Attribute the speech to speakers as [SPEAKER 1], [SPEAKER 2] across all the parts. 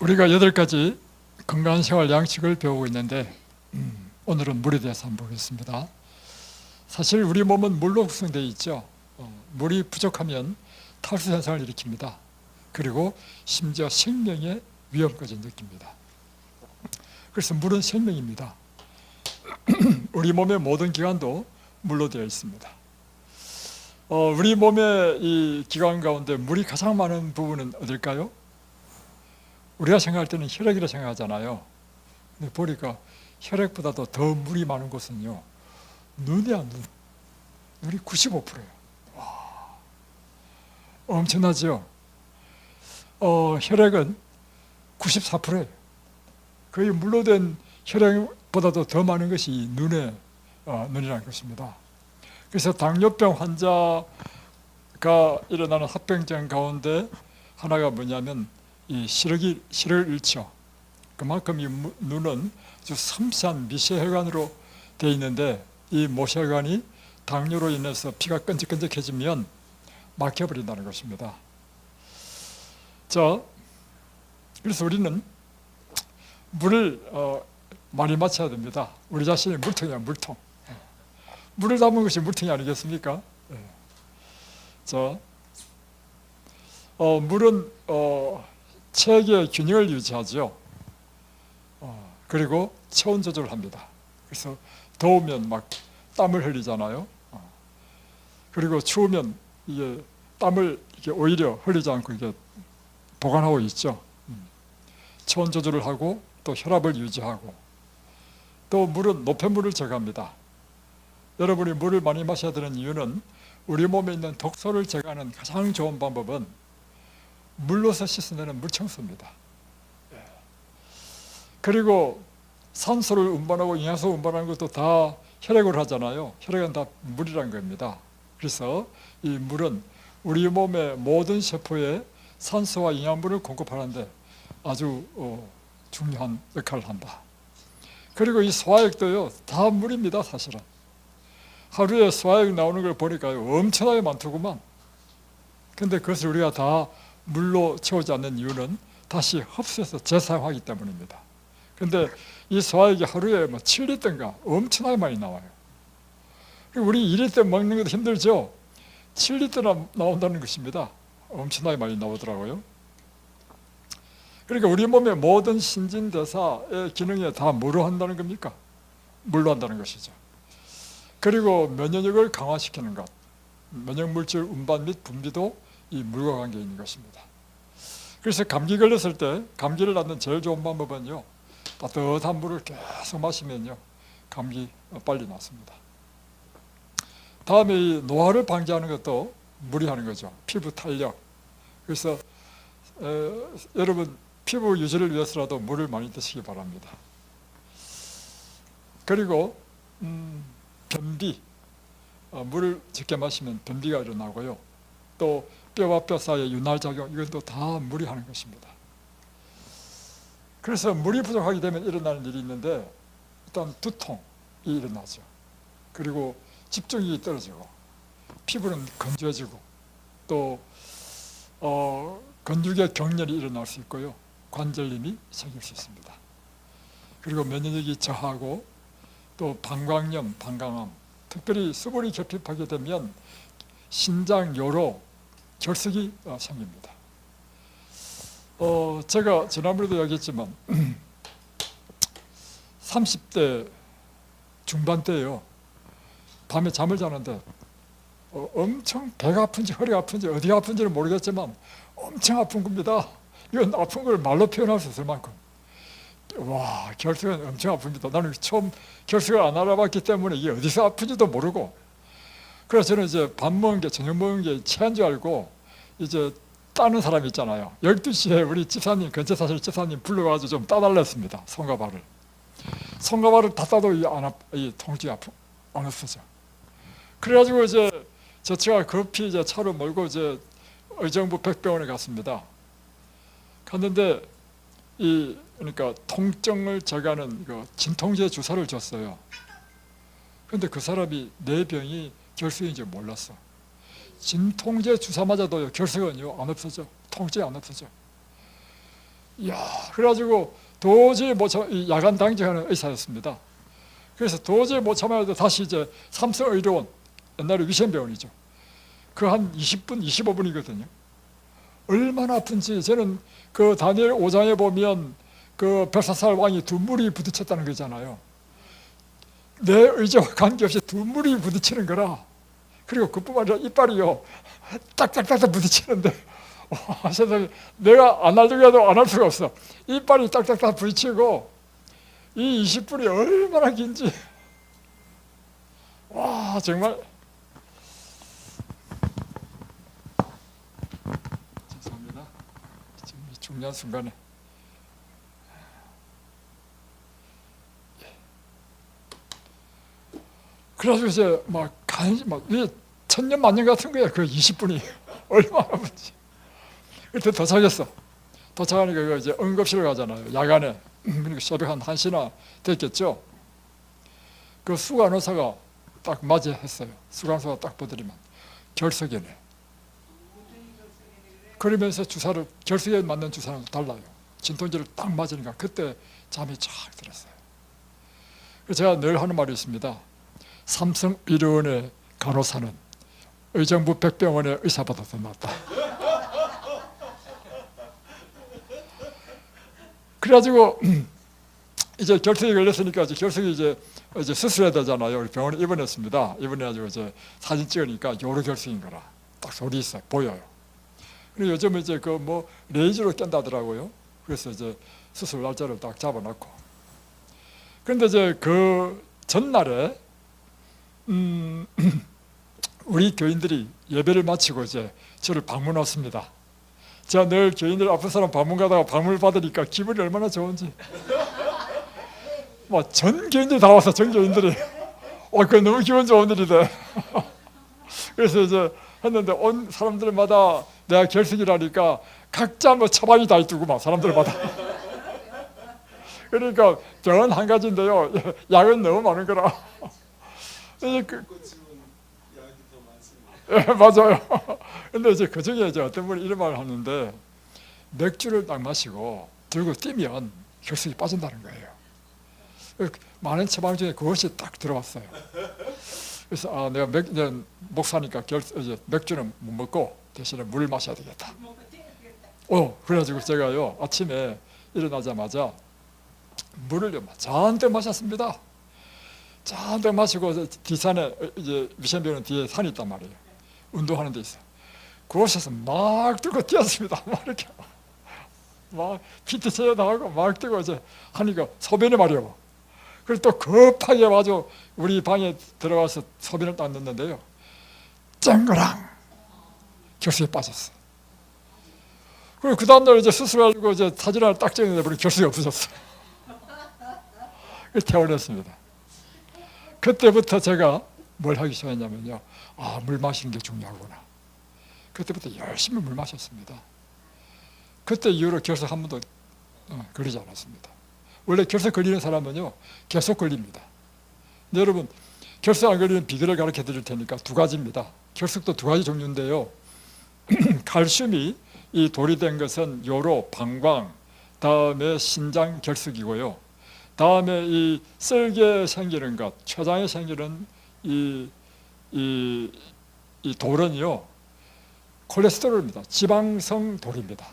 [SPEAKER 1] 우리가 8가지 건강한 생활 양식을 배우고 있는데 오늘은 물에 대해서 한번 보겠습니다. 사실 우리 몸은 물로 구성되어 있죠. 물이 부족하면 탈수 현상을 일으킵니다. 그리고 심지어 생명의 위험까지 느낍니다. 그래서 물은 생명입니다. 우리 몸의 모든 기관도 물로 되어 있습니다. 우리 몸의 이 기관 가운데 물이 가장 많은 부분은 어딜까요? 우리가 생각할 때는 혈액이라 생각하잖아요. 근데 보니까 혈액보다도 더 물이 많은 곳은요, 눈이야, 눈. 눈이 95%예요. 와, 엄청나죠? 혈액은 94%예요. 거의 물로 된 혈액보다도 더 많은 것이 눈의 눈이라는 것입니다. 그래서 당뇨병 환자가 일어나는 합병증 가운데 하나가 뭐냐면 이 시력을 잃죠. 그만큼 이 눈은 아주 섬세한 미세혈관으로 되어 있는데 이 모세혈관이 당뇨로 인해서 피가 끈적끈적해지면 막혀버린다는 것입니다. 그래서 우리는 물을 많이 마셔야 됩니다. 우리 자신이 물통이야, 물통. 물을 담은 것이 물통이 아니겠습니까? 물은 체액의 균형을 유지하죠. 그리고 체온 조절을 합니다. 그래서 더우면 막 땀을 흘리잖아요. 그리고 추우면 이게 땀을 이게 오히려 흘리지 않고 이게 보관하고 있죠. 체온 조절을 하고 또 혈압을 유지하고, 또 물은 노폐물을 제거합니다. 여러분이 물을 많이 마셔야 되는 이유는 우리 몸에 있는 독소를 제거하는 가장 좋은 방법은 물로서 씻어내는 물청소입니다. 그리고 산소를 운반하고 영양소 운반하는 것도 다 혈액으로 하잖아요. 혈액은 다 물이란 겁니다. 그래서 이 물은 우리 몸의 모든 세포에 산소와 영양분을 공급하는데 아주 중요한 역할을 한다. 그리고 이 소화액도요, 다 물입니다. 사실은 하루에 소화액 나오는 걸 보니까 엄청나게 많더구만. 근데 그것을 우리가 다 물로 채우지 않는 이유는 다시 흡수해서 재사용하기 때문입니다. 근데 이 소화액이 하루에 7리터인가 엄청나게 많이 나와요. 우리 2리터 먹는 것도 힘들죠. 7리터나 나온다는 것입니다. 엄청나게 많이 나오더라고요. 그러니까 우리 몸의 모든 신진대사의 기능에 다 뭐로 한다는 겁니까? 물로 한다는 것이죠. 그리고 면역력을 강화시키는 것, 면역물질 운반 및 분비도 이 물과 관계 있는 것입니다. 그래서 감기 걸렸을 때 감기를 낫는 제일 좋은 방법은요, 따뜻한 물을 계속 마시면요, 감기 빨리 낫습니다. 다음에 이 노화를 방지하는 것도 물이 하는 거죠. 피부 탄력. 그래서 여러분 피부 유지를 위해서라도 물을 많이 드시기 바랍니다. 그리고 변비, 물을 적게 마시면 변비가 일어나고요. 또 뼈와 뼈 사이의 윤활작용, 이것도 다 물이 하는 것입니다. 그래서 물이 부족하게 되면 일어나는 일이 있는데, 일단 두통이 일어나죠. 그리고 집중력이 떨어지고, 피부는 건조해지고, 또 근육의 경련이 일어날 수 있고요, 관절염이 생길 수 있습니다. 그리고 면역력이 저하고, 또 방광염, 방광암, 특별히 수분이 결핍하게 되면 신장요로, 결석이 생깁니다. 제가 지난번에도 얘기했지만 30대 중반 때예요. 밤에 잠을 자는데 엄청 배가 아픈지 허리가 아픈지 어디가 아픈지는 모르겠지만 엄청 아픈 겁니다. 이건 아픈 걸 말로 표현할 수 없을 만큼. 와, 결석은 엄청 아픕니다. 나는 처음 결석을 안 알아봤기 때문에 이게 어디서 아픈지도 모르고, 그래서 저는 이제 밥 먹은 게, 저녁 먹은 게 체한 줄 알고 이제 따는 사람 있잖아요. 12시에 우리 집사님, 근처 사실 집사님 불러가지고 좀 따달랬습니다. 손과 발을. 손과 발을 다 따도 이 통증이 안 없어져. 그래가지고 이제 제가 급히 이제 차로 몰고 이제 의정부 백병원에 갔습니다. 갔는데 그러니까 통증을 제거하는 진통제 주사를 줬어요. 그런데 그 사람이 내 병이 결석인지 몰랐어. 진통제 주사 맞아도요, 결석은요 안 없어져. 통증이 안 없어져. 이야, 그래가지고 도저히 못 참, 야간 당직하는 의사였습니다. 그래서 도저히 못 참아도 다시 이제 삼성의료원, 옛날에 위생병원이죠. 그 한 20분, 25분이거든요. 얼마나 아픈지. 저는 그 다니엘 5장에 보면 그 벨사살 왕이 두 물이 부딪혔다는 거잖아요. 내 의지와 관계없이 두 물이 부딪히는 거라. 그리고 그뿐만 아니라 이빨이요, 딱딱딱딱 부딪히는데, 세상에, 내가 안 하려고 해도 안 할 수가 없어. 이빨이 딱딱딱 부딪히고, 이 20분이 얼마나 긴지. 와, 정말. 죄송합니다. 지금 이 중요한 순간에. 그래서 이제 막 천년 만년 같은 거야. 그 20분이 얼마나 아픈지. 그때 도착했어. 도착하니까 이제 응급실을 가잖아요. 야간에. 그러니까 새벽 한 1시나 됐겠죠. 그 수간 의사가 딱 맞이했어요. 수간 의사가 딱 보더니만 결석이네. 그러면서 주사를, 결석에 맞는 주사는 달라요. 진통제를 딱 맞으니까 그때 잠이 쫙 들었어요. 그래서 제가 늘 하는 말이 있습니다. 삼성의료원의 간호사는 의정부 백병원의 의사보다 더 낫다. 그래가지고 이제 결석이 걸렸으니까 결석이 이제 수술해야 되잖아요. 우리 병원에 입원했습니다. 입원해가지고 이제 사진 찍으니까 요로 결석인 거라 딱 소리 있어요. 보여요. 그리고 요즘은 이제 그 뭐 레이저로 깬다더라고요. 그래서 이제 수술 날짜를 딱 잡아놓고. 그런데 이제 그 전날에 우리 교인들이 예배를 마치고 이제 저를 방문 왔습니다. 제가 늘 교인들 아픈 사람 방문 가다가 방문을 받으니까 기분이 얼마나 좋은지. 막 전 교인들이 다 와서 전 교인들이. 그거 너무 기분 좋은 일이다. 그래서 이제 했는데 온 사람들마다 내가 결석이라니까 각자 뭐 처방이 다 있더구만 사람들마다. 그러니까 병은 한 가지인데요. 약은 너무 많은 거라. 예, 맞아요. 근데 이제 그 중에 이제 어떤 분이 이런 말을 하는데 맥주를 딱 마시고 들고 뛰면 결석이 빠진다는 거예요. 많은 처방 중에 그것이 딱 들어왔어요. 그래서 내가 목사니까 이제 맥주는 못 먹고 대신에 물을 마셔야 되겠다. 그래가지고 제가요 아침에 일어나자마자 물을 잔뜩 마셨습니다. 잔뜩 마시고 뒷산에 이제 미션병원 뒤에 산이 있단 말이에요. 운동하는 데 있어. 그곳에서 막 뛰고 뛰었습니다. 막 이렇게 막 PT 체험도 하고 막 뛰고 이제 하니까 소변이 마려워. 그래서 또 급하게 마저 우리 방에 들어가서 소변을 딱 넣는데요. 쨍그랑 결석에 빠졌어. 그리고 그 다음날 이제 수술하고 이제 사진 하나 딱 찍는데 우리 결석이 없어졌어. 퇴원했습니다. 그때부터 제가 뭘 하기 시작했냐면요. 물 마시는 게 중요하구나. 그때부터 열심히 물 마셨습니다. 그때 이후로 결석 한 번도 걸리지 않았습니다. 원래 결석 걸리는 사람은요 계속 걸립니다. 여러분 결석 안 걸리는 비결을 가르쳐 드릴 테니까 두 가지입니다. 결석도 두 가지 종류인데요. 칼슘이 이 돌이 된 것은 요로 방광, 다음에 신장 결석이고요. 다음에 이 썰기에 생기는 것, 췌장에 생기는 이 돌은요 콜레스테롤입니다. 지방성 돌입니다.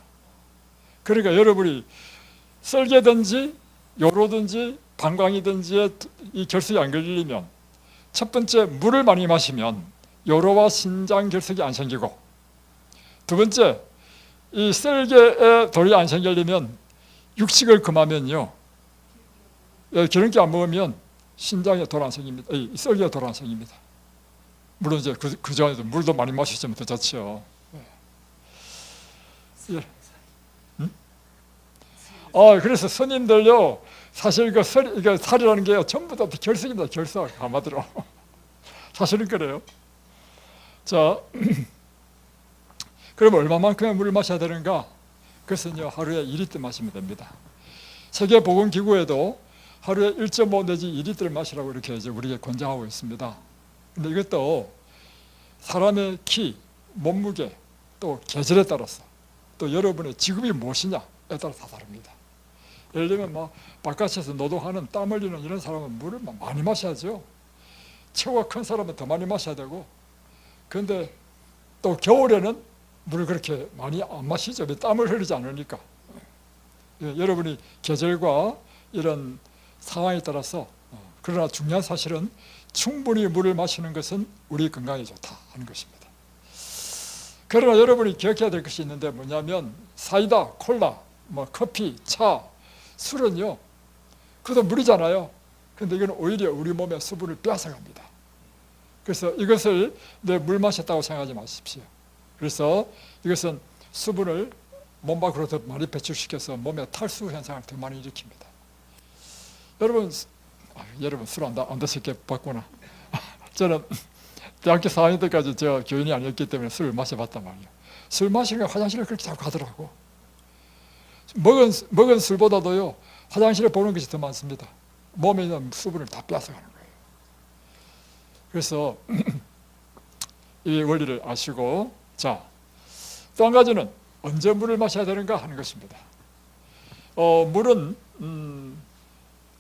[SPEAKER 1] 그러니까 여러분이 썰기든지 요로든지 방광이든지 이 결석이 안 걸리면 첫 번째 물을 많이 마시면 요로와 신장 결석이 안 생기고, 두 번째 이 썰기에 돌이 안 생기려면 육식을 금하면요 기름기 안 먹으면 신장에 돌 안 생깁니다. 썰기에 돌 안 생깁니다. 물론 이제 그 전에도 물도 많이 마시면 더 좋죠. 예. 그래서 스님들요 사실 이게 살이라는 게 전부 다 결석입니다. 결석 한마디로. 사실은 그래요. 자, 그럼 얼마만큼의 물을 마셔야 되는가? 그것은요 하루에 2리터 마시면 됩니다. 세계보건기구에도 하루에 1.5 내지 2리터를 마시라고 이렇게 이제 우리에게 권장하고 있습니다. 근데 이것도 사람의 키, 몸무게, 또 계절에 따라서 또 여러분의 직업이 무엇이냐 따라 다 다릅니다. 예를 들면 막 바깥에서 노동하는 땀 흘리는 이런 사람은 물을 많이 마셔야죠. 체구가 큰 사람은 더 많이 마셔야 되고, 그런데 또 겨울에는 물을 그렇게 많이 안 마시죠. 땀을 흘리지 않으니까. 여러분이 계절과 이런 상황에 따라서, 그러나 중요한 사실은 충분히 물을 마시는 것은 우리 건강에 좋다 하는 것입니다. 그러나 여러분이 기억해야 될 것이 있는데 뭐냐면 사이다, 콜라, 커피, 차, 술은요, 그것도 물이잖아요. 근데 이건 오히려 우리 몸의 수분을 빼앗아갑니다. 그래서 이것을 내 물 마셨다고 생각하지 마십시오. 그래서 이것은 수분을 몸 밖으로 더 많이 배출시켜서 몸에 탈수 현상을 더 많이 일으킵니다. 여러분 술 안 드셨게 봤구나. 저는 대학교 4학년 때까지 제가 교인이 아니었기 때문에 술을 마셔봤단 말이에요. 술 마시니까 화장실을 그렇게 자꾸 가더라고. 먹은 술보다도요, 화장실에 보는 것이 더 많습니다. 몸에 있는 수분을 다 빼앗아가는 거예요. 그래서 이 원리를 아시고, 자, 또 한 가지는 언제 물을 마셔야 되는가 하는 것입니다. 물은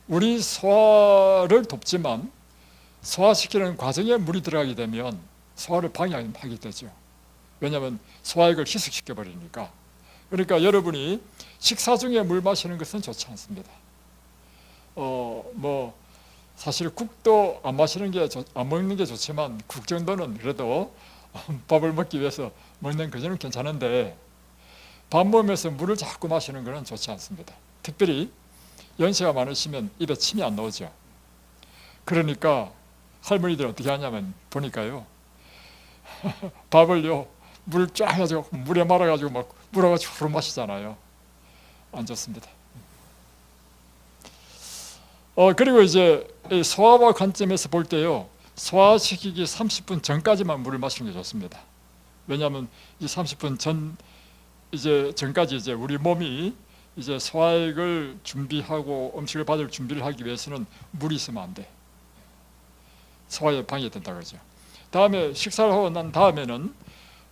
[SPEAKER 1] 우리 소화를 돕지만 소화시키는 과정에 물이 들어가게 되면 소화를 방해하게 되죠. 왜냐하면 소화액을 희석시켜 버리니까. 그러니까 여러분이 식사 중에 물 마시는 것은 좋지 않습니다. 사실 국도 안 먹는 게 좋지만 국 정도는 그래도 밥을 먹기 위해서 먹는 거는 괜찮은데, 밥 먹으면서 물을 자꾸 마시는 것은 좋지 않습니다. 특별히 연세가 많으시면 입에 침이 안 나오죠. 그러니까 할머니들 어떻게 하냐면 보니까요, 밥을요 물 쫙 해가지고 물에 말아가지고 막 물어가지고 후루 마시잖아요. 안 좋습니다. 그리고 이제 소화와 관점에서 볼 때요, 소화시키기 30분 전까지만 물을 마시는 게 좋습니다. 왜냐하면 이 30분 전까지 이제 우리 몸이 이제 소화액을 준비하고 음식을 받을 준비를 하기 위해서는 물이 있으면 안 돼. 소화에 방해된다 그러죠. 다음에 식사를 하고 난 다음에는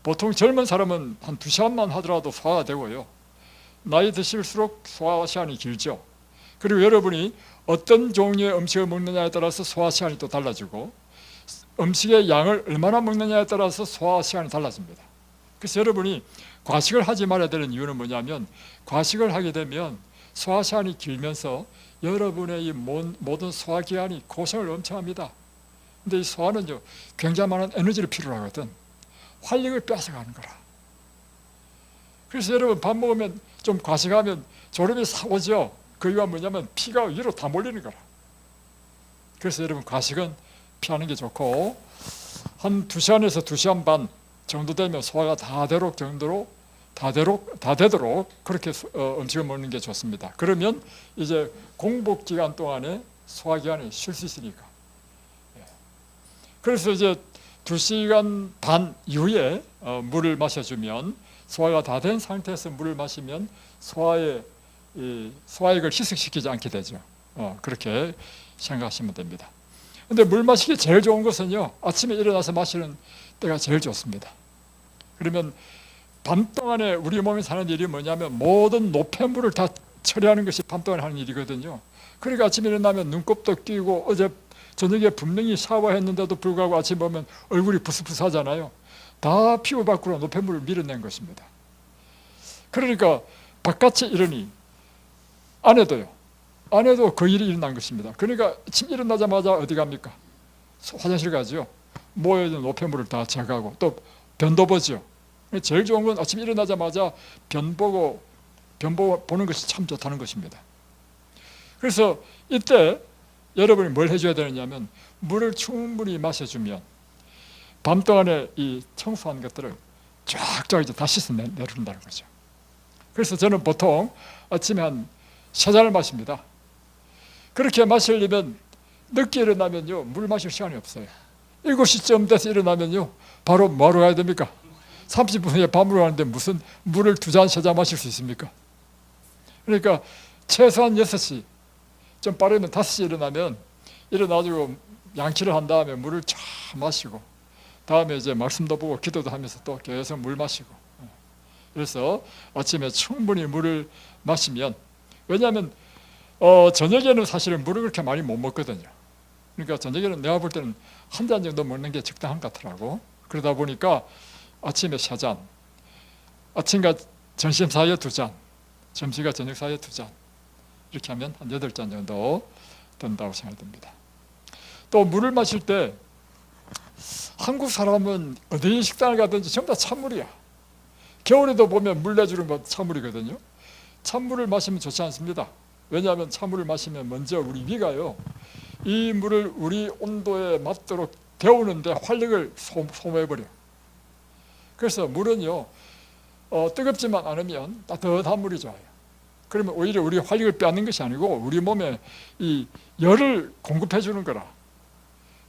[SPEAKER 1] 보통 젊은 사람은 한 2시간만 하더라도 소화가 되고요, 나이 드실수록 소화 시간이 길죠. 그리고 여러분이 어떤 종류의 음식을 먹느냐에 따라서 소화 시간이 또 달라지고, 음식의 양을 얼마나 먹느냐에 따라서 소화 시간이 달라집니다. 그래서 여러분이 과식을 하지 말아야 되는 이유는 뭐냐면, 과식을 하게 되면 소화 시간이 길면서 여러분의 이 모든 소화기관이 고생을 엄청 합니다. 근데 이 소화는요, 굉장히 많은 에너지를 필요로 하거든. 활력을 뺏어가는 거라. 그래서 여러분 밥 먹으면 좀 과식하면 졸음이 싹 오죠. 그 이유가 뭐냐면 피가 위로 다 몰리는 거라. 그래서 여러분 과식은 피하는 게 좋고, 한 2시간에서 2시간 반 정도 되면 소화가 다 되도록 그렇게 음식을 먹는 게 좋습니다. 그러면 이제 공복 기간 동안에 소화기관이 쉴 수 있으니까. 그래서 이제 2시간 반 이후에 물을 마셔주면, 소화가 다 된 상태에서 물을 마시면 소화액을 희석시키지 않게 되죠. 그렇게 생각하시면 됩니다. 근데 물 마시기 제일 좋은 것은요, 아침에 일어나서 마시는 때가 제일 좋습니다. 그러면 밤 동안에 우리 몸이 사는 일이 뭐냐면 모든 노폐물을 다 처리하는 것이 밤 동안에 하는 일이거든요. 그러니까 아침에 일어나면 눈곱도 끼고, 어제 저녁에 분명히 샤워했는데도 불구하고 아침에 보면 얼굴이 부스부스하잖아요. 다 피부 밖으로 노폐물을 밀어낸 것입니다. 그러니까 바깥에 이러니 안에도 그 일이 일어난 것입니다. 그러니까 아침 일어나자마자 어디 갑니까? 화장실 가죠. 모여있는 노폐물을 다 제거하고 또 변도 보죠. 제일 좋은 건 아침 일어나자마자 변 보고 보는 것이 참 좋다는 것입니다. 그래서 이때 여러분이 뭘 해줘야 되느냐면, 물을 충분히 마셔주면 밤 동안에 이 청소한 것들을 쫙쫙 이제 다 씻어 내려준다는 거죠. 그래서 저는 보통 아침에 한 3잔을 마십니다. 그렇게 마시려면 늦게 일어나면요, 물 마실 시간이 없어요. 7시쯤 돼서 일어나면요, 바로 뭐하러 가야 됩니까? 30분 후에 밥으로 가는데 무슨 물을 2잔, 3잔 마실 수 있습니까? 그러니까 최소한 6시, 좀 빠르면 5시에 일어나가지고 양치를 한 다음에 물을 쫙 마시고, 다음에 이제 말씀도 보고 기도도 하면서 또 계속 물 마시고, 그래서 아침에 충분히 물을 마시면, 왜냐하면 저녁에는 사실은 물을 그렇게 많이 못 먹거든요. 그러니까 저녁에는 내가 볼 때는 한 잔 정도 먹는 게 적당한 것 같더라고. 그러다 보니까 아침에 3잔, 아침과 점심 사이에 2잔, 점심과 저녁 사이에 2잔, 이렇게 하면 한 8잔 정도 된다고 생각됩니다. 또 물을 마실 때 한국 사람은 어디 식당을 가든지 전부 다 찬물이야. 겨울에도 보면 물 내주는 건 찬물이거든요. 찬물을 마시면 좋지 않습니다. 왜냐하면 찬물을 마시면 먼저 우리 위가요, 이 물을 우리 온도에 맞도록 데우는데 활력을 소모해버려. 그래서 물은요, 뜨겁지만 않으면 따뜻한 물이 좋아요. 그러면 오히려 우리 활력을 빼앗는 것이 아니고 우리 몸에 이 열을 공급해 주는 거라.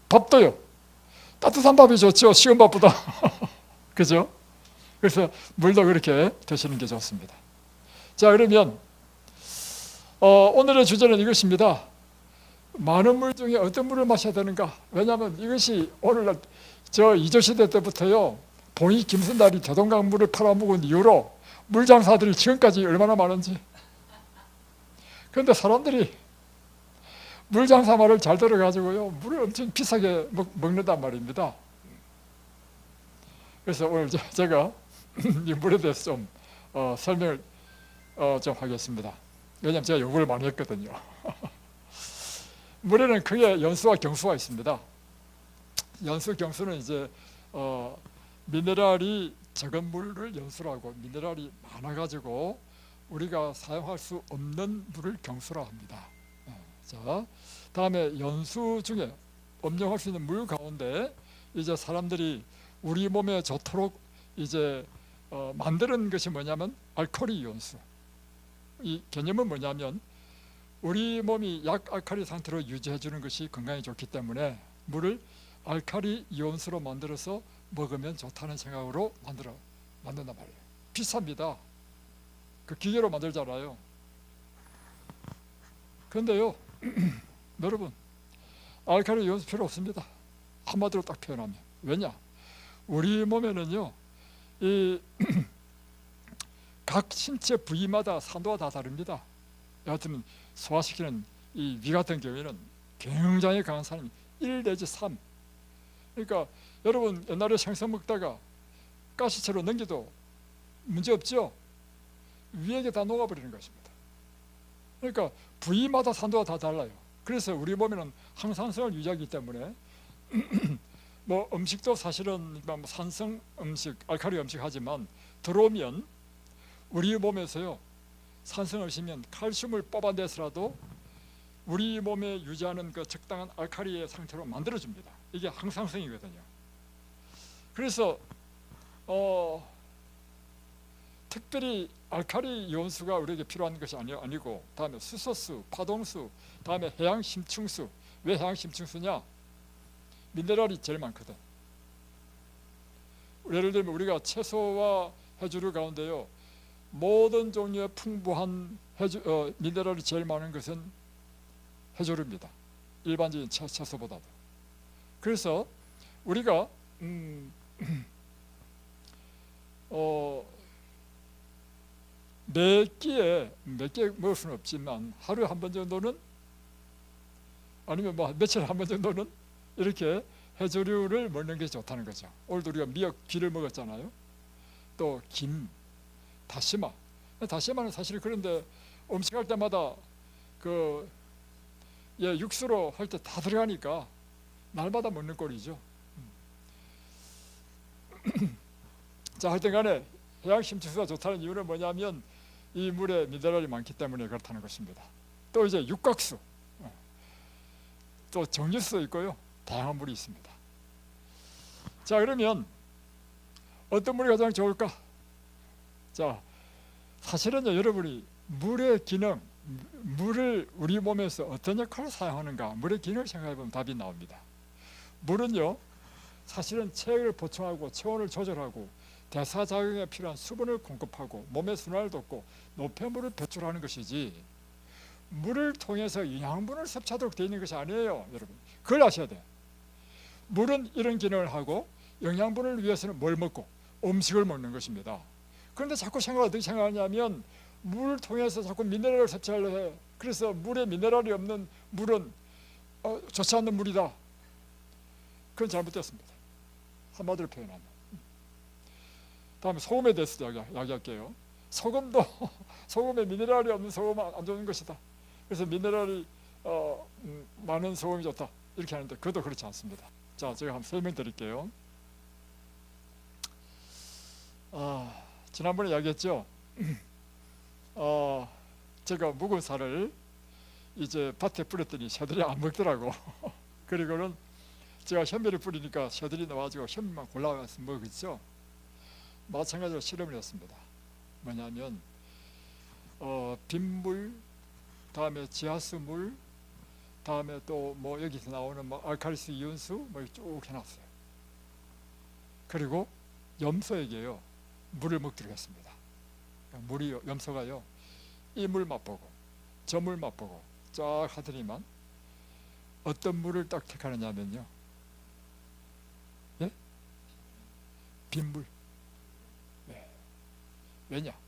[SPEAKER 1] 밥도요, 따뜻한 밥이 좋죠, 식은 밥보다. 그죠? 그래서 물도 그렇게 드시는 게 좋습니다. 자, 그러면 오늘의 주제는 이것입니다. 많은 물 중에 어떤 물을 마셔야 되는가? 왜냐하면 이것이 오늘날 저 이조시대 때부터요, 봉이 김순달이 대동강 물을 팔아먹은 이후로 물장사들이 지금까지 얼마나 많은지. 그런데 사람들이 물장사 말을 잘 들어가지고요, 물을 엄청 비싸게 먹는단 말입니다. 그래서 오늘 제가 이 물에 대해서 좀 설명을 좀 하겠습니다. 왜냐하면 제가 연구를 많이 했거든요. 물에는 크게 연수와 경수가 있습니다. 연수, 경수는 이제 미네랄이 적은 물을 연수라고, 미네랄이 많아가지고 우리가 사용할 수 없는 물을 경수라 합니다. 자, 다음에 연수 중에 음용할 수 있는 물 가운데 이제 사람들이 우리 몸에 좋도록 이제 만드는 것이 뭐냐면 알칼리 연수. 이 개념은 뭐냐면 우리 몸이 약알칼리 상태로 유지해 주는 것이 건강에 좋기 때문에 물을 알칼리 이온수로 만들어서 먹으면 좋다는 생각으로 만든단 말이에요. 비쌉니다. 그 기계로 만들잖아요. 그런데요, 여러분, 알칼리 이온수 필요 없습니다. 한마디로 딱 표현하면. 왜냐? 우리 몸에는요, 이 각 신체 부위마다 산도가 다 다릅니다. 여하튼 소화시키는 이 위 같은 경우에는 굉장히 강한 사람이 1 내지 3. 그러니까 여러분 옛날에 생선 먹다가 가시채로 넘겨도 문제 없죠? 위에 다 녹아버리는 것입니다. 그러니까 부위마다 산도가 다 달라요. 그래서 우리 몸에는 항산성을 유지하기 때문에 뭐 음식도 사실은 산성 음식, 알칼리 음식 하지만 들어오면 우리 몸에서요, 산성 없이면 칼슘을 뽑아내서라도 우리 몸에 유지하는 그 적당한 알칼리의 상태로 만들어줍니다. 이게 항산성이거든요. 그래서 특별히 알칼리 이온수가 우리에게 필요한 것이 아니고, 다음에 수소수, 파동수, 다음에 해양심층수. 왜 해양심층수냐? 미네랄이 제일 많거든. 예를 들면 우리가 채소와 해조류 가운데요, 모든 종류의 풍부한 미네랄이 제일 많은 것은 해조류입니다. 일반적인 채소보다도. 그래서 우리가 몇 끼 먹을 수는 없지만 하루에 한 번 정도는, 아니면 뭐 며칠에 한 번 정도는 이렇게 해조류를 먹는 게 좋다는 거죠. 오늘도 우리가 미역 귀를 먹었잖아요. 또 김, 다시마. 다시마는 사실 그런데 음식할 때마다 육수로 할 때 다 들어가니까 날마다 먹는 꼴이죠. 자, 하여튼 간에 해양심층수가 좋다는 이유는 뭐냐면 이 물에 미네랄이 많기 때문에 그렇다는 것입니다. 또 이제 육각수, 또 정유수도 있고요, 다양한 물이 있습니다. 자, 그러면 어떤 물이 가장 좋을까? 자, 사실은요, 여러분이 물의 기능, 물을 우리 몸에서 어떤 역할을 사용하는가, 물의 기능을 생각해보면 답이 나옵니다. 물은요, 사실은 체액을 보충하고 체온을 조절하고 대사작용에 필요한 수분을 공급하고 몸의 순환을 돕고 노폐물을 배출하는 것이지, 물을 통해서 영양분을 섭취하도록 되어 있는 것이 아니에요. 여러분, 그걸 아셔야 돼요. 물은 이런 기능을 하고 영양분을 위해서는 뭘 먹고? 음식을 먹는 것입니다. 그런데 자꾸 어떻게 생각하냐면 물을 통해서 자꾸 미네랄을 섭취하려 해. 그래서 물에 미네랄이 없는 물은 좋지 않는 물이다. 그건 잘못됐습니다. 한마디로 표현하면. 다음에 소금에 대해서 이야기할게요. 소금도 소금에 미네랄이 없는 소금은 안 좋은 것이다. 그래서 미네랄이 많은 소금이 좋다. 이렇게 하는데 그것도 그렇지 않습니다. 자, 제가 한번 설명드릴게요. 지난번에 이야기했죠. 제가 묵은 살을 이제 밭에 뿌렸더니 새들이 안 먹더라고. 그리고는 제가 현미를 뿌리니까 새들이 나와가지고 현미만 골라와서 먹었죠. 마찬가지로 실험을 했습니다. 뭐냐면 빗물, 다음에 지하수물, 다음에 또 뭐 여기서 나오는 뭐 알칼리수 이온수 뭐 쭉 해놨어요. 그리고 염소에게요 물을 먹도록 했습니다. 물이 염소가요 이 물 맛보고 저 물 맛보고 쫙 하더니만 어떤 물을 딱 택하느냐면요, 예? 빗물. 네. 왜냐?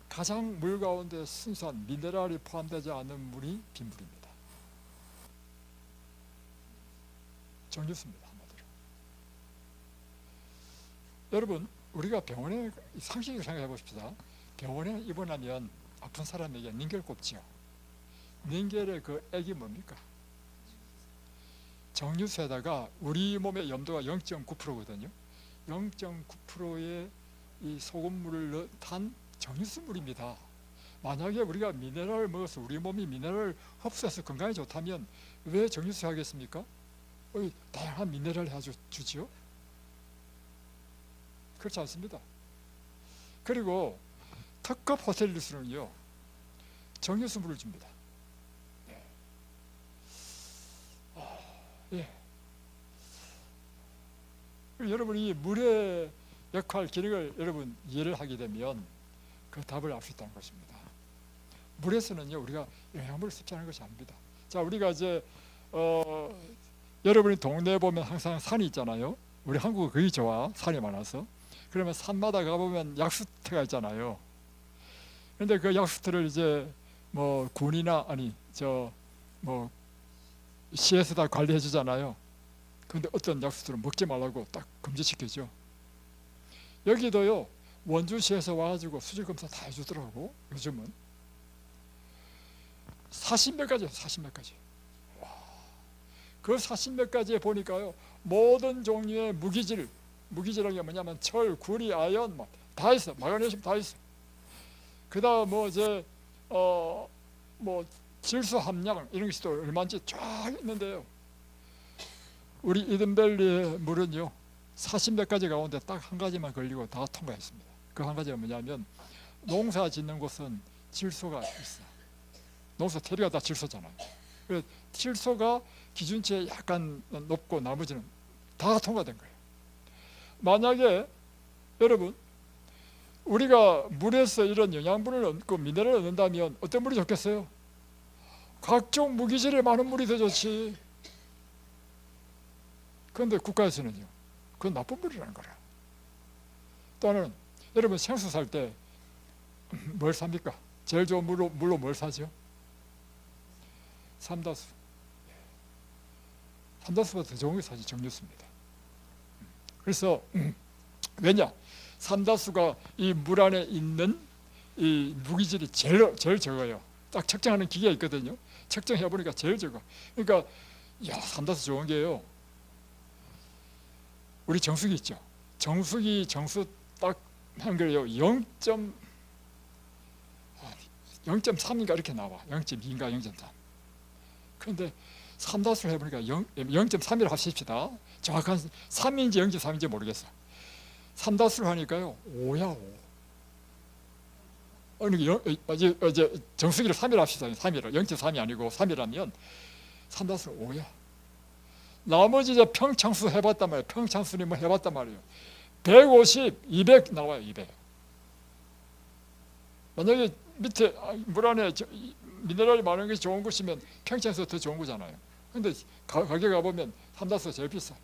[SPEAKER 1] 가장 물 가운데 순수한 미네랄이 포함되지 않은 물이 빗물입니다. 정유수입니다, 한마디로. 여러분, 우리가 병원에 상식으로 생각해 보십시다. 병원에 입원하면 아픈 사람에게 닌겔 꼽지요. 닌겔의 그 액이 뭡니까? 정유수에다가 우리 몸의 염도가 0.9%거든요. 0.9%의 이 소금물을 탄 정유수물입니다. 만약에 우리가 미네랄을 먹어서 우리 몸이 미네랄을 흡수해서 건강에 좋다면 왜 정유수 하겠습니까? 다양한 미네랄을 해주지요. 그렇지 않습니다. 그리고 특급 호텔일수는요 정유수물을 줍니다. 네. 예. 여러분이 물의 역할, 기능을 여러분 이해를 하게 되면 그 답을 알 수 있다는 것입니다. 물에서는요 우리가 영양분을 섭취하는 것이 아닙니다. 자, 우리가 이제 여러분이 동네에 보면 항상 산이 있잖아요. 우리 한국은 거의 좋아, 산이 많아서. 그러면 산마다 가보면 약수터가 있잖아요. 그런데 그 약수터를 이제 뭐 군이나 뭐 시에서 다 관리해 주잖아요. 그런데 어떤 약수터는 먹지 말라고 딱 금지시키죠. 여기도요 원주시에서 와가지고 수질검사 다 해주더라고. 요즘은 40몇 가지, 40몇 가지. 그 40몇 가지에 보니까요 모든 종류의 무기질이라는 게 뭐냐면 철, 구리, 아연 뭐 다 있어. 마그네슘 다 있어. 그다음 뭐 이제 뭐 질소 함량 이런 것이 또 얼마인지 쫙 있는데요. 우리 이든밸리의 물은요 40몇 가지 가운데 딱 한 가지만 걸리고 다 통과했습니다. 그 한 가지가 뭐냐면 농사 짓는 곳은 질소가 있어. 농사 태리가 다 질소잖아요. 그래서 질소가 기준치에 약간 높고 나머지는 다 통과된 거예요. 만약에 여러분 우리가 물에서 이런 영양분을 얻고 미네랄을 얻는다면 어떤 물이 좋겠어요? 각종 무기질이 많은 물이 더 좋지. 그런데 국가에서는요 그건 나쁜 물이라는 거라. 또는 여러분 생수 살 때 뭘 삽니까? 제일 좋은 물로 뭘 사죠? 삼다수. 삼다수보다 더 좋은 게 사실 정유수입니다. 그래서 왜냐? 삼다수가 이 물 안에 있는 이 무기질이 제일 적어요. 딱 측정하는 기계가 있거든요. 측정해 보니까 제일 적어. 그러니까 삼다수 좋은 게요. 우리 정수기 있죠. 정수기 정수 딱 한 거요 0.3인가 이렇게 나와. 0.2인가 0.3. 그런데 삼다수를 해보니까 0.3이라고 하십시다. 정확한 3인지 0.3인지 모르겠어. 삼다수를 하니까요 5야 5. 이제 정수기를 3이라 합시다. 3이라 0.3이 아니고 3이라면 삼다수는 5야. 나머지 이제 평창수 해봤단 말이에요. 평창수는 뭐 해봤단 말이에요. 150, 200 나와요. 200. 만약에 밑에 물 안에 미네랄이 많은 것이 좋은 것이면 평창수가 더 좋은 거잖아요. 근데 가게 가보면 삼다수가 제일 비싸.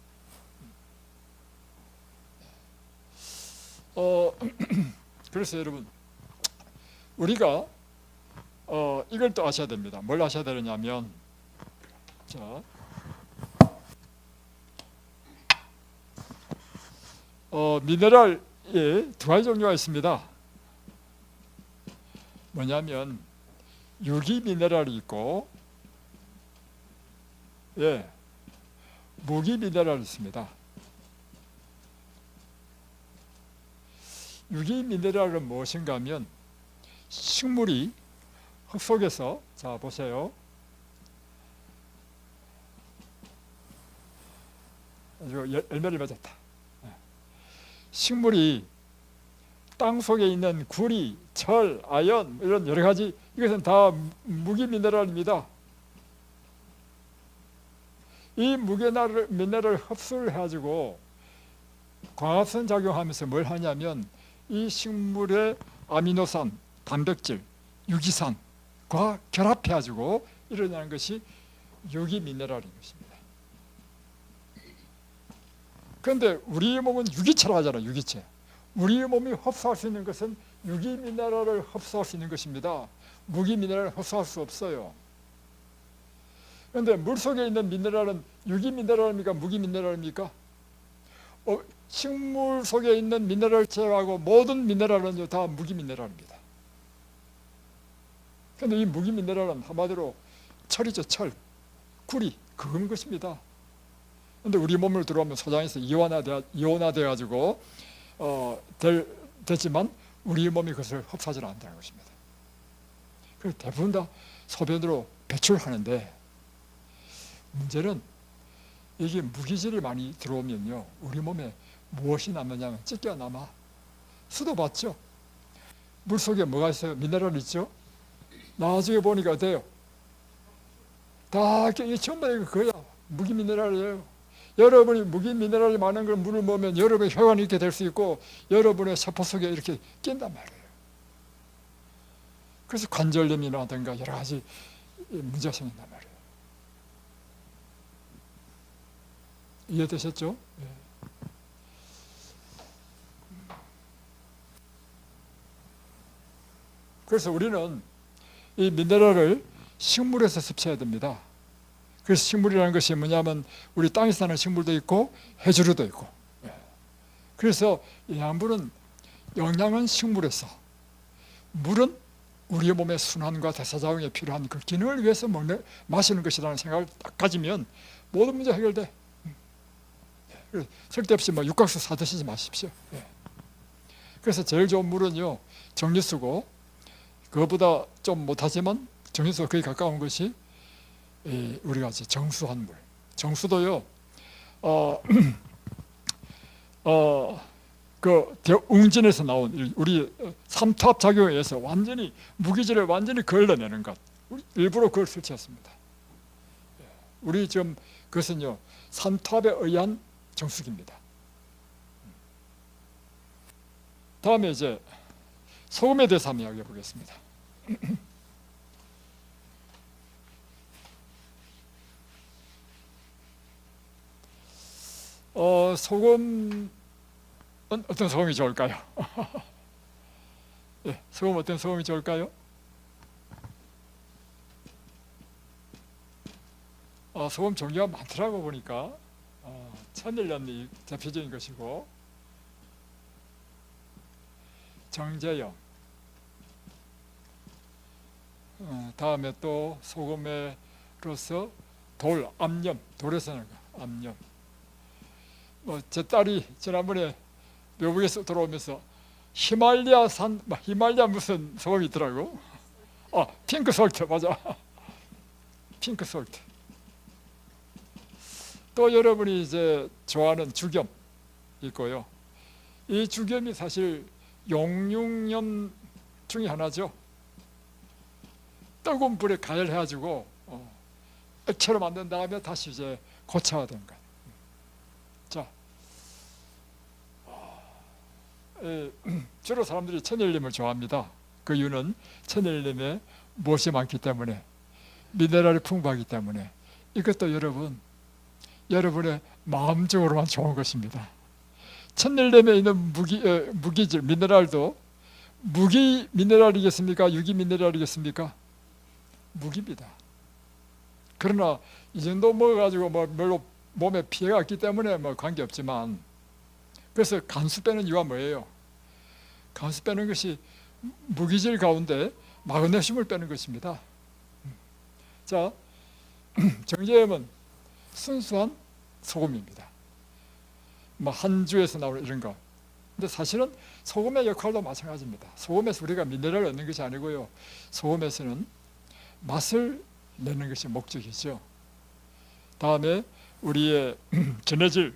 [SPEAKER 1] 그래서 여러분 우리가 이걸 또 아셔야 됩니다. 뭘 아셔야 되느냐면, 자, 미네랄에 두 가지 종류가 있습니다. 뭐냐면 유기 미네랄이 있고, 무기 미네랄이 있습니다. 유기 미네랄은 무엇인가 하면 식물이 흙 속에서, 자 보세요, 열매를 맺었다. 식물이 땅 속에 있는 구리, 철, 아연 이런 여러 가지, 이것은 다 무기 미네랄입니다. 이 무기 미네랄을 흡수를 해가지고 광합성 작용하면서 뭘 하냐면 이 식물의 아미노산, 단백질, 유기산과 결합해가지고 일어나는 것이 유기 미네랄인 것입니다. 그런데 우리 몸은 유기체라고 하잖아요. 유기체. 우리 몸이 흡수할 수 있는 것은 유기 미네랄을 흡수할 수 있는 것입니다. 무기 미네랄을 흡수할 수 없어요. 그런데 물속에 있는 미네랄은 유기 미네랄입니까? 무기 미네랄입니까? 식물 속에 있는 미네랄 제외하고 모든 미네랄은 다 무기 미네랄입니다. 그런데 이 무기 미네랄은 한마디로 철이죠. 철, 구리, 그런 것입니다. 그런데 우리 몸을 들어오면 소장에서 이온화되어 가지고 되지만 우리 몸이 그것을 흡수하지 않는다는 것입니다. 그래서 대부분 다 소변으로 배출하는데, 문제는 이게 무기질이 많이 들어오면요, 우리 몸에 무엇이 남느냐면 찌개가 남아. 수도 봤죠? 물속에 뭐가 있어요? 미네랄 있죠? 나중에 보니까 어때요? 다 이게 전부 다 그거야. 무기 미네랄이에요. 여러분이 무기 미네랄이 많은 걸 물을 먹으면 여러분의 혈관이 이렇게 될 수 있고 여러분의 세포 속에 이렇게 낀단 말이에요. 그래서 관절염이라든가 여러 가지 문제가 생긴단 말이에요. 이해되셨죠? 네. 그래서 우리는 이 미네랄을 식물에서 섭취해야 됩니다. 그래서 식물이라는 것이 뭐냐면 우리 땅에 사는 식물도 있고 해조류도 있고, 그래서 영양은 식물에서, 물은 우리 몸의 순환과 대사작용에 필요한 그 기능을 위해서 마시는 것이라는 생각을 딱 가지면 모든 문제 해결돼. 쓸데없이 육각수 사 드시지 마십시오. 그래서 제일 좋은 물은요, 정류수고, 그것보다 좀 못하지만 정류수가 거의 가까운 것이 우리가 이제 정수한 물. 정수도요, 그 웅진에서 나온 우리 삼투압 작용에 의해서 완전히 무기질을 완전히 걸러내는 것. 일부러 그걸 설치했습니다. 우리 지금 그것은요, 삼투압에 의한 정수기입니다. 다음에 이제 소금에 대해서 한번 이야기해 보겠습니다. 소금은 어떤 소금이 좋을까요? 소금 어떤 소금이 좋을까요? 소금 종류가 많더라고 보니까. 천일염이 대표적인 것이고, 정제염, 다음에 또 소금에로서 암염, 돌에서 나는 거, 암염. 제 딸이 지난번에 외국에서 돌아오면서 히말라야 무슨 소금이 있더라고. 핑크 솔트, 맞아. 핑크 솔트. 또 여러분이 이제 좋아하는 죽염 있고요. 이 죽염이 사실 용융염 중에 하나죠. 뜨거운 불에 가열해가지고 액체로 만든 다음에 다시 이제 고체화된 것. 자, 주로 사람들이 천일염을 좋아합니다. 그 이유는 천일염에 무엇이 많기 때문에, 미네랄이 풍부하기 때문에. 이것도 여러분의 마음적으로만 좋은 것입니다. 천일염에 있는 무기질, 미네랄도 무기 미네랄이겠습니까? 유기 미네랄이겠습니까? 무기입니다. 그러나 이 정도 먹어가지고 뭐 별로 몸에 피해가 없기 때문에 뭐 관계없지만, 그래서 간수 빼는 이유가 뭐예요? 간수 빼는 것이 무기질 가운데 마그네슘을 빼는 것입니다. 자, 정제염은 순수한 소금입니다. 뭐 한주에서 나오는 이런 거. 근데 사실은 소금의 역할도 마찬가지입니다. 소금에서 우리가 미네랄을 얻는 것이 아니고요, 소금에서는 맛을 내는 것이 목적이죠. 다음에 우리의 전해질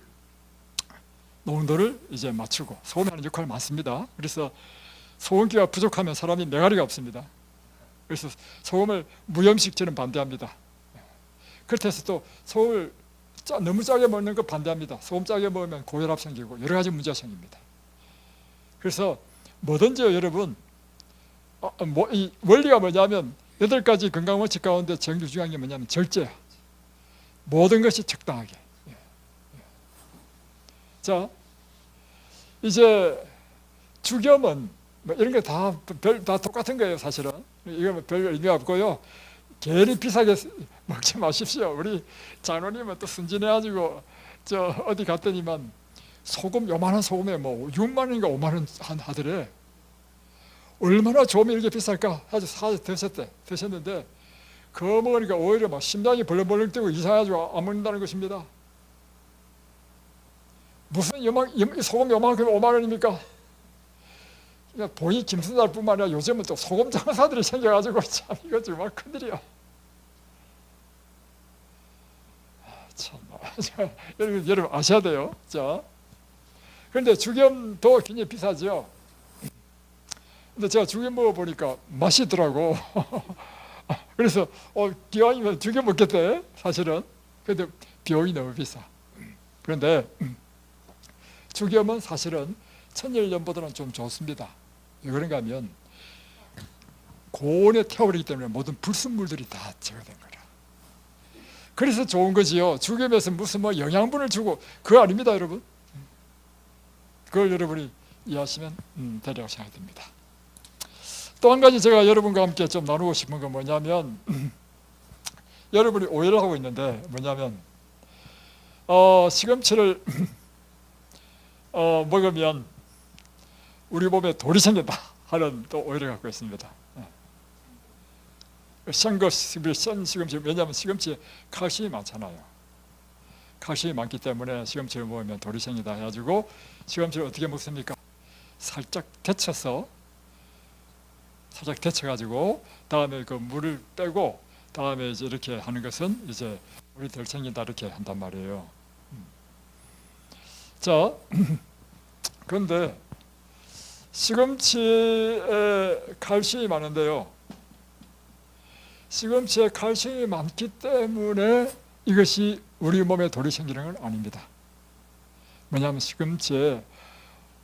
[SPEAKER 1] 농도를 이제 맞추고, 소금이 하는 역할이 많습니다. 그래서 소금기가 부족하면 사람이 메가리가 없습니다. 그래서 소금을 무염식 저는 반대합니다. 그렇다 해서 또 소금을 너무 짜게 먹는 거 반대합니다. 소금 짜게 먹으면 고혈압 생기고 여러 가지 문제가 생깁니다. 그래서 뭐든지요, 여러분, 이 원리가 뭐냐면 8가지 건강 원칙 가운데 제일 중요한 게 뭐냐면 절제야. 모든 것이 적당하게. 자, 이제 죽염은 뭐 이런 게 다 똑같은 거예요, 사실은. 이건 별 의미가 없고요. 괜히 비싸게 먹지 마십시오. 우리 장로님은 또 순진해가지고 어디 갔더니만 소금, 요만한 소금에 뭐 6만 원인가 5만 원 하더래. 얼마나 좋으면 이렇게 비쌀까 아주 사서 드셨는데, 그거 먹으니까 오히려 막 심장이 벌렁벌렁 뛰고 이상해가지고 안 먹는다는 것입니다. 무슨 소금 요만큼 5만 원입니까? 본인 김순달 뿐만 아니라 요즘은 또 소금 장사들이 생겨가지고 참 이거 정말 큰일이야. 참, 여러분 아셔야 돼요. 자, 그런데 죽염도 굉장히 비싸죠. 근데 제가 죽염 먹어보니까 맛있더라고. 그래서 기왕이면 죽염 먹겠대, 사실은. 근데 비용이 너무 비싸. 그런데 죽염은 사실은 천일염보다는 좀 좋습니다. 왜 그런가 하면 고온에 태워버리기 때문에 모든 불순물들이 다 제거된 거라. 그래서 좋은 거지요. 죽염에서 무슨 뭐 영양분을 주고, 그거 아닙니다, 여러분. 그걸 여러분이 이해하시면 되리라고 생각됩니다. 또 한 가지 제가 여러분과 함께 좀 나누고 싶은 건 뭐냐면, 여러분이 오해를 하고 있는데 뭐냐면, 시금치를 먹으면 우리 몸에 돌이 생긴다 하는 또 오해를 갖고 있습니다. 생 시금치, 왜냐하면 시금치에 칼슘이 많잖아요. 칼슘이 많기 때문에 시금치를 먹으면 돌이 생긴다 해가지고 시금치를 어떻게 먹습니까? 살짝 데쳐가지고 다음에 그 물을 빼고 다음에 이제 이렇게 하는 것은 이제 물이 덜 생긴다 이렇게 한단 말이에요. 자, 그런데 시금치에 칼슘이 많은데요, 시금치에 칼슘이 많기 때문에 이것이 우리 몸에 돌이 생기는 건 아닙니다. 뭐냐면 시금치에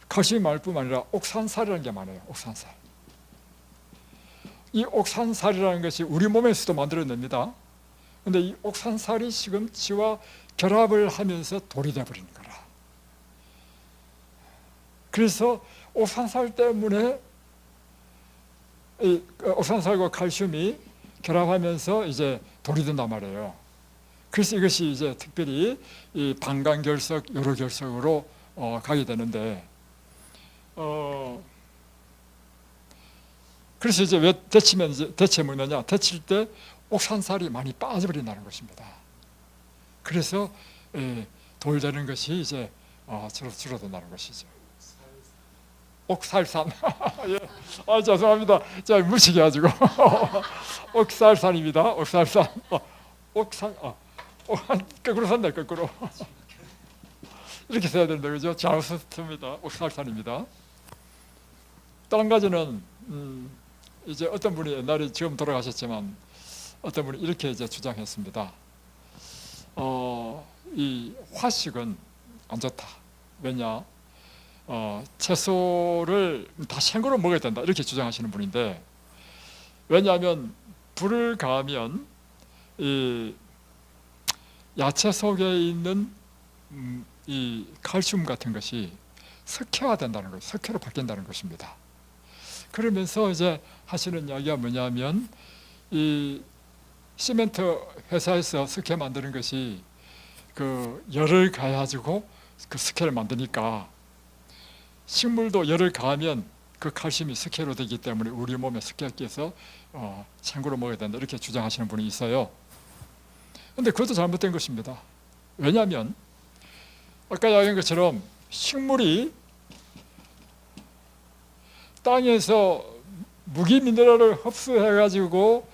[SPEAKER 1] 칼슘이 많을 뿐만 아니라 옥산살이라는 게 많아요. 옥산살. 이 옥산살이라는 것이 우리 몸에서도 만들어냅니다. 그런데 이 옥산살이 시금치와 결합을 하면서 돌이 되어버리는 거라. 그래서 옥산살 때문에 이 옥산살과 칼슘이 결합하면서 이제 돌이 된단 말이에요. 그래서 이것이 이제 특별히 이 방광결석, 요로결석으로 가게 되는데, 그래서 이제 왜 대체 먹느냐? 데칠 때 옥산살이 많이 빠져버린다는 것입니다. 그래서 돌되는 것이 이제 줄어든다는 것이죠. 옥살산. 예. 죄송합니다. 제가 무식해 가지고. 옥살산입니다. 옥살산. 거꾸로 샀네, 거꾸로. 이렇게 써야 되는데, 그죠? 잘못했습니다. 옥살산입니다. 또 한 가지는, 이제 어떤 분이 옛날에 지금 돌아가셨지만, 어떤 분이 이렇게 이제 주장했습니다. 이 화식은 안 좋다. 왜냐? 채소를 다 생으로 먹어야 된다 이렇게 주장하시는 분인데, 왜냐하면 불을 가하면 이 야채 속에 있는 이 칼슘 같은 것이 석회화된다는 것, 석회로 바뀐다는 것입니다. 그러면서 이제 하시는 이야기가 뭐냐면 이 시멘트 회사에서 스케 만드는 것이 그 열을 가해가지고 그 스케를 만드니까 식물도 열을 가하면 그 칼슘이 스케로 되기 때문에 우리 몸에 스케가 끼어서 생구로 먹어야 된다 이렇게 주장하시는 분이 있어요. 근데 그것도 잘못된 것입니다. 왜냐하면 아까 이야기한 것처럼 식물이 땅에서 무기 미네랄을 흡수해가지고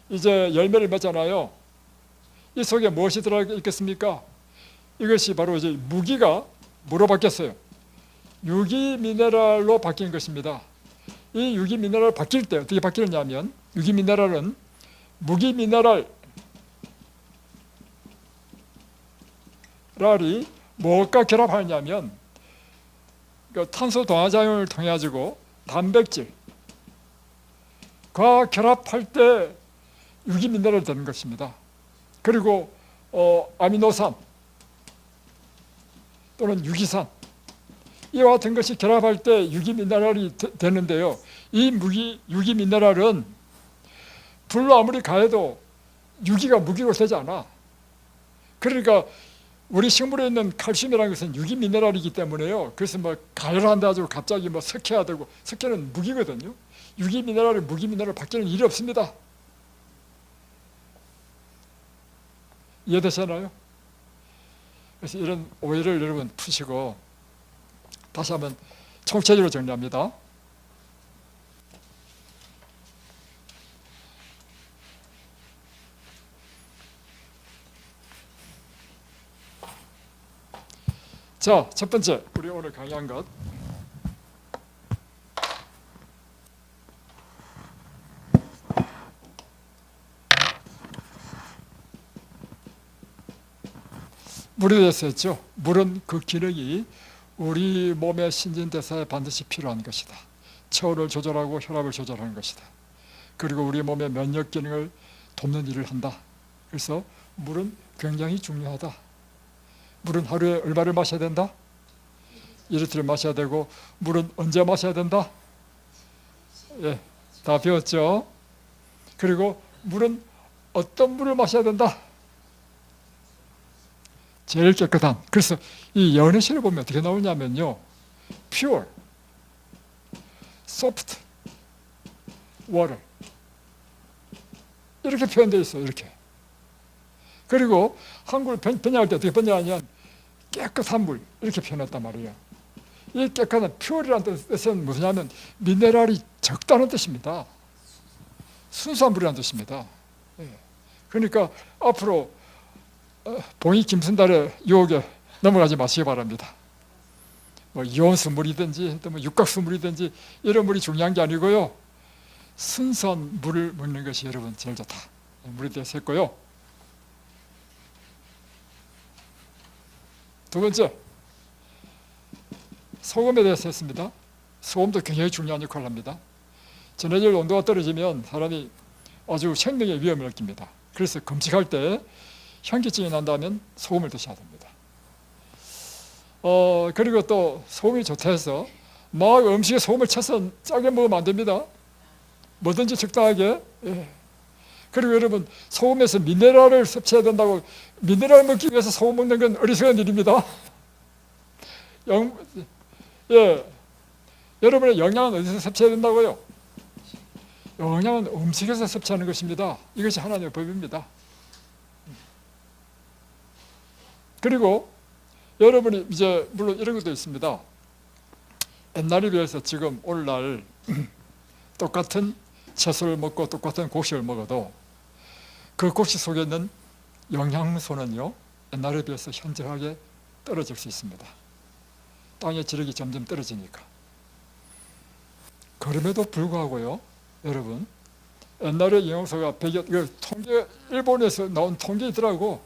[SPEAKER 1] 이제 열매를 맺잖아요. 이 속에 무엇이 들어있겠습니까? 이것이 바로 이제 무기가 뭐로 바뀌었어요? 유기 미네랄로 바뀐 것입니다. 이 유기 미네랄 바뀔 때 어떻게 바뀌느냐면 유기 미네랄은 무기 미네랄이 무엇과 결합하냐면 그 탄소 동화작용을 통해 가지고 단백질과 결합할 때 유기 미네랄이 되는 것입니다. 그리고 아미노산 또는 유기산 이와 같은 것이 결합할 때 유기 미네랄이 되는데요. 이 유기 미네랄은 불로 아무리 가해도 유기가 무기로 되지 않아. 그러니까 우리 식물에 있는 칼슘이라는 것은 유기 미네랄이기 때문에요. 그래서 뭐 가열한다 가지고 갑자기 뭐 석회화되고, 석회는 무기거든요. 유기 미네랄이 무기 미네랄 바뀌는 일이 없습니다. 이해되시나요? 그래서 이런 오해를 여러분 푸시고 다시 한번 총체적으로 정리합니다. 자, 첫 번째 우리 오늘 강의한 것 물에 대해서 했죠. 물은 그 기능이 우리 몸의 신진대사에 반드시 필요한 것이다. 체온을 조절하고 혈압을 조절하는 것이다. 그리고 우리 몸의 면역 기능을 돕는 일을 한다. 그래서 물은 굉장히 중요하다. 물은 하루에 얼마를 마셔야 된다? 1리터를 마셔야 되고, 물은 언제 마셔야 된다? 예, 다 배웠죠? 그리고 물은 어떤 물을 마셔야 된다? 제일 깨끗한. 그래서 이 연애시를 보면 어떻게 나오냐면요, pure, soft water 이렇게 표현되어 있어요. 이렇게. 그리고 한국을 번역할 때 어떻게 번역하냐면 깨끗한 물 이렇게 표현했단 말이에요. 이 깨끗한 pure이라는 뜻은 무엇이냐면 미네랄이 적다는 뜻입니다. 순수한 물이라는 뜻입니다. 그러니까 앞으로 봉이 김순달의 유혹에 넘어가지 마시기 바랍니다. 뭐 이온수 물이든지 또 뭐 육각수 물이든지 이런 물이 중요한 게 아니고요, 순수한 물을 먹는 것이 여러분 제일 좋다. 물에 대해서 했고요. 두 번째, 소금에 대해서 했습니다. 소금도 굉장히 중요한 역할을 합니다. 전해질 온도가 떨어지면 사람이 아주 생명의 위험을 느낍니다. 그래서 금식할 때 현기증이 난다면 소금을 드셔야 됩니다. 그리고 또 소금이 좋다 해서 막 음식에 소금을 쳐서 짜게 먹으면 안 됩니다. 뭐든지 적당하게. 예. 그리고 여러분, 소금에서 미네랄을 섭취해야 된다고, 미네랄 먹기 위해서 소금 먹는 건 어리석은 일입니다. 예. 여러분의 영양은 어디서 섭취해야 된다고요? 영양은 음식에서 섭취하는 것입니다. 이것이 하나님의 법입니다. 그리고 여러분이 이제 물론 이런 것도 있습니다. 옛날에 비해서 지금 오늘날 똑같은 채소를 먹고 똑같은 곡식을 먹어도 그 곡식 속에 있는 영양소는요, 옛날에 비해서 현저하게 떨어질 수 있습니다. 땅의 지력이 점점 떨어지니까. 그럼에도 불구하고요, 여러분, 옛날에 영양소가 통계, 일본에서 나온 통계이더라고.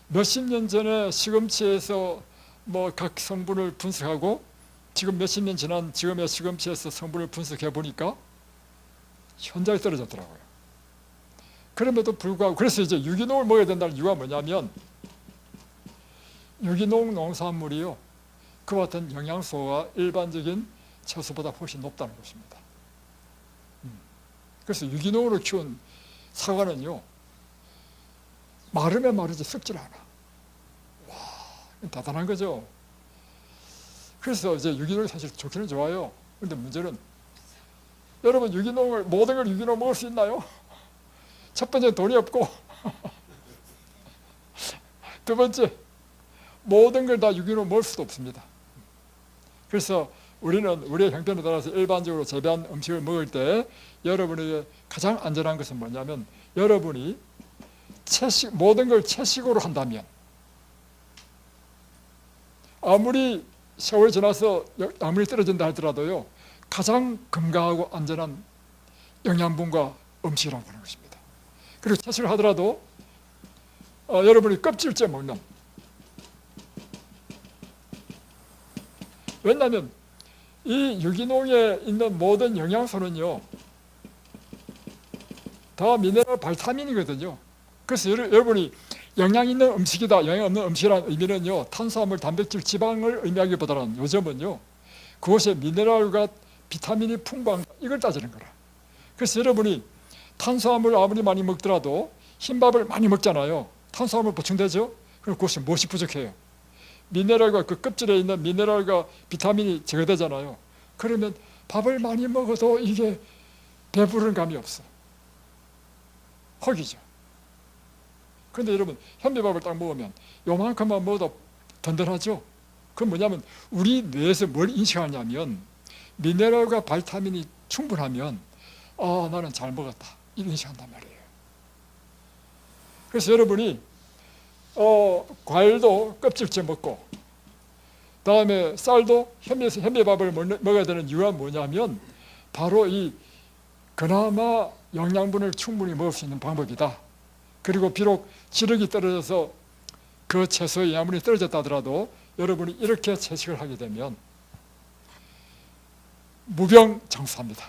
[SPEAKER 1] 몇십 년 전에 시금치에서 뭐 각 성분을 분석하고 지금 몇십 년 지난 지금의 시금치에서 성분을 분석해 보니까 현저히 떨어졌더라고요. 그럼에도 불구하고, 그래서 이제 유기농을 먹어야 된다는 이유가 뭐냐면 유기농 농산물이요, 그와 같은 영양소가 일반적인 채소보다 훨씬 높다는 것입니다. 그래서 유기농으로 키운 사과는요, 마르면 마르지 썩질 않아. 와, 대단한 거죠. 그래서 이제 유기농이 사실 좋기는 좋아요. 근데 문제는, 여러분 모든 걸 유기농 먹을 수 있나요? 첫 번째 돈이 없고, 두 번째 모든 걸 다 유기농 먹을 수도 없습니다. 그래서 우리는 우리의 형편에 따라서 일반적으로 재배한 음식을 먹을 때 여러분에게 가장 안전한 것은 뭐냐면, 여러분이 모든 걸 채식으로 한다면, 아무리 세월이 지나서 아무리 떨어진다 하더라도요, 가장 건강하고 안전한 영양분과 음식이라고 하는 것입니다. 그리고 채식을 하더라도 여러분이 껍질째 먹는, 왜냐하면 이 유기농에 있는 모든 영양소는요, 다 미네랄 바이타민이거든요. 그래서 여러분이 영양 있는 음식이다, 영양 없는 음식이라는 의미는요, 탄수화물, 단백질, 지방을 의미하기보다는 요즘은요, 그것에 미네랄과 비타민이 풍부한, 이걸 따지는 거라. 그래서 여러분이 탄수화물 아무리 많이 먹더라도 흰밥을 많이 먹잖아요. 탄수화물 보충되죠? 그럼 그것이 무엇이 부족해요? 미네랄과 그 껍질에 있는 미네랄과 비타민이 제거되잖아요. 그러면 밥을 많이 먹어도 이게 배부른 감이 없어. 허기죠. 그런데 여러분, 현미밥을 딱 먹으면 요만큼만 먹어도 든든하죠? 그건 뭐냐면, 우리 뇌에서 뭘 인식하냐면, 미네랄과 바이타민이 충분하면 나는 잘 먹었다, 이런 인식한단 말이에요. 그래서 여러분이 과일도 껍질째 먹고, 다음에 쌀도 현미밥을 먹어야 되는 이유가 뭐냐면, 바로 이 그나마 영양분을 충분히 먹을 수 있는 방법이다. 그리고 비록 지력이 떨어져서 그 채소의 영양분이 떨어졌다 하더라도 여러분이 이렇게 채식을 하게 되면 무병장수합니다.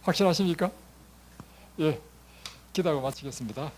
[SPEAKER 1] 확신하십니까? 예, 기도하고 마치겠습니다.